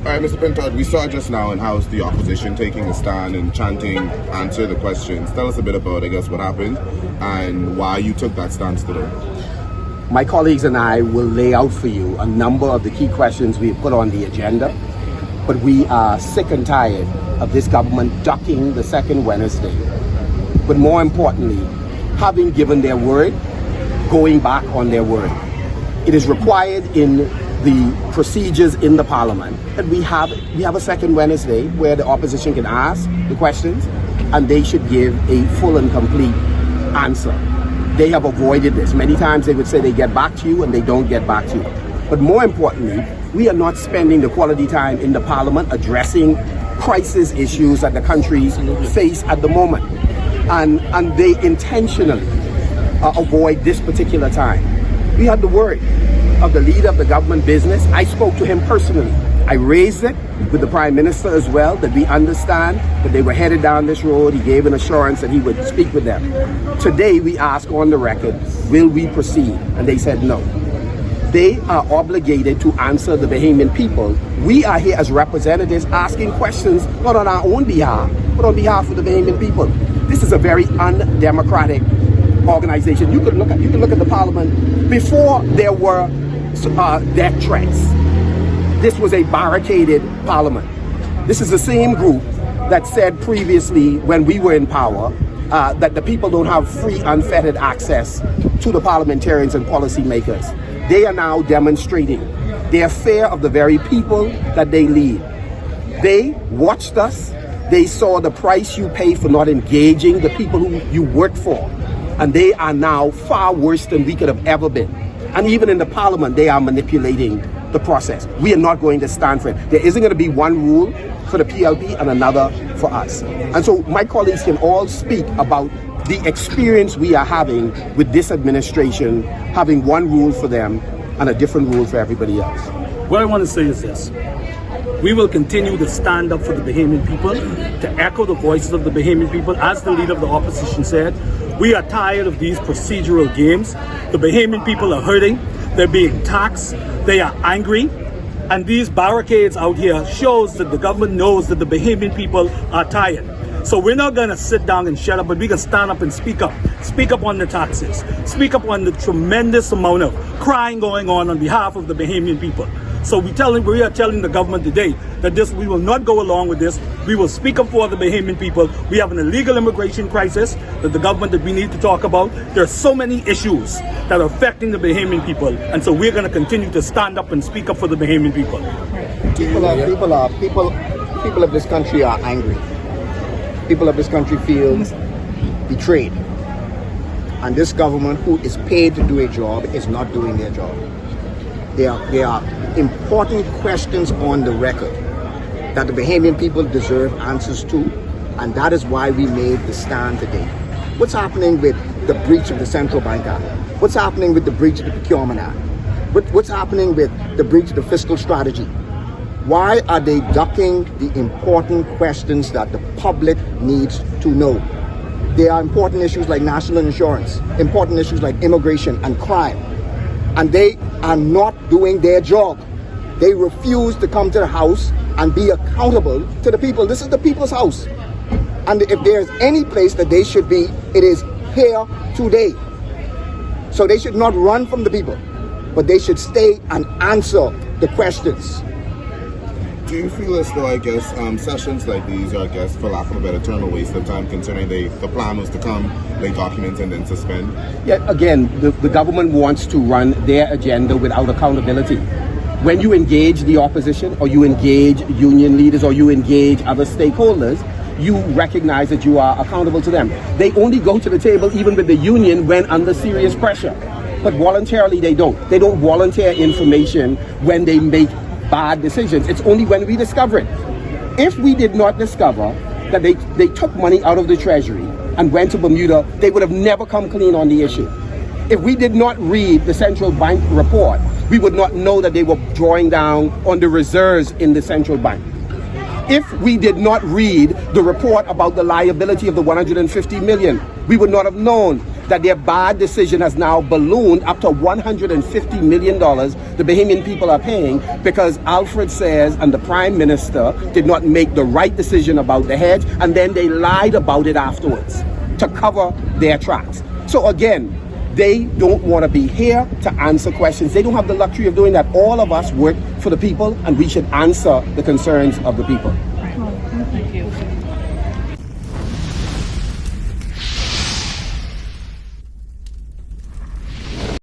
All right, Mr. Pintard, we saw just now in House the opposition taking a stand and chanting, answer the questions. Tell us a bit about, I guess, what happened and why you took that stance today. My colleagues and I will lay out for you a number of the key questions we've put on the agenda, but we are sick and tired of this government ducking the second Wednesday. But more importantly, having given their word, going back on their word. It is required in the procedures in the parliament that we have a second Wednesday where the opposition can ask the questions and they should give a full and complete answer. They have avoided this. Many times they would say they get back to you and they don't get back to you. But more importantly, we are not spending the quality time in the parliament addressing crisis issues that the countries face at the moment. And they intentionally avoid this particular time. We had the word of the leader of the government business. I spoke to him personally. I raised it with the Prime Minister as well, that we understand that they were headed down this road. He gave an assurance that he would speak with them. Today we ask on the record, will we proceed? And they said no. They are obligated to answer the Bahamian people. We are here as representatives asking questions, not on our own behalf, but on behalf of the Bahamian people. This is a very undemocratic organization. You can look at the parliament before there were death threats. This was a barricaded parliament. This is the same group that said previously when we were in power that the people don't have free, unfettered access to the parliamentarians and policymakers. They are now demonstrating their fear of the very people that they lead. They watched us. They saw the price you pay for not engaging the people who you work for. And they are now far worse than we could have ever been. And even in the parliament, they are manipulating the process. We are not going to stand for it. There isn't going to be one rule for the PLP and another for us. And so my colleagues can all speak about the experience we are having with this administration, having one rule for them and a different rule for everybody else. What I want to say is this. We will continue to stand up for the Bahamian people, to echo the voices of the Bahamian people. As the leader of the opposition said, we are tired of these procedural games. The Bahamian people are hurting. They're being taxed. They are angry. And these barricades out here shows that the government knows that the Bahamian people are tired. So we're not going to sit down and shut up, but we can stand up and speak up. Speak up on the taxes. Speak up on the tremendous amount of crying going on behalf of the Bahamian people. So we are telling the government today that we will not go along with this. We will speak up for the Bahamian people. We have an illegal immigration crisis that the government that we need to talk about. There are so many issues that are affecting the Bahamian people. And so we're going to continue to stand up and speak up for the Bahamian people. People of this country are angry. People of this country feel betrayed. And this government, who is paid to do a job, is not doing their job. There are important questions on the record that the Bahamian people deserve answers to, and that is why we made the stand today. What's happening with the breach of the Central Bank Act? What's happening with the breach of the Procurement Act? What's happening with the breach of the fiscal strategy? Why are they ducking the important questions that the public needs to know? There are important issues like national insurance, important issues like immigration and crime, and they are not doing their job. They refuse to come to the House and be accountable to the people. This is the people's house. And if there's any place that they should be, it is here today. So they should not run from the people, but they should stay and answer the questions. Do you feel as though, I guess, sessions like these are, I guess, for lack of a better term, a waste of time, considering the plan was to come, lay documents, and then suspend? Yeah, again, the government wants to run their agenda without accountability. When you engage the opposition, or you engage union leaders, or you engage other stakeholders, you recognize that you are accountable to them. They only go to the table, even with the union, when under serious pressure. But voluntarily, they don't. They don't volunteer information when they make bad decisions. It's only when we discover it. If we did not discover that they took money out of the treasury and went to Bermuda, they would have never come clean on the issue. If we did not read the central bank report, we would not know that they were drawing down on the reserves in the central bank. If we did not read the report about the liability of the 150 million, we would not have known that their bad decision has now ballooned up to $150 million the Bahamian people are paying because Alfred says and the Prime Minister did not make the right decision about the hedge, and then they lied about it afterwards to cover their tracks. So again, they don't want to be here to answer questions. They don't have the luxury of doing that. All of us work for the people, and we should answer the concerns of the people.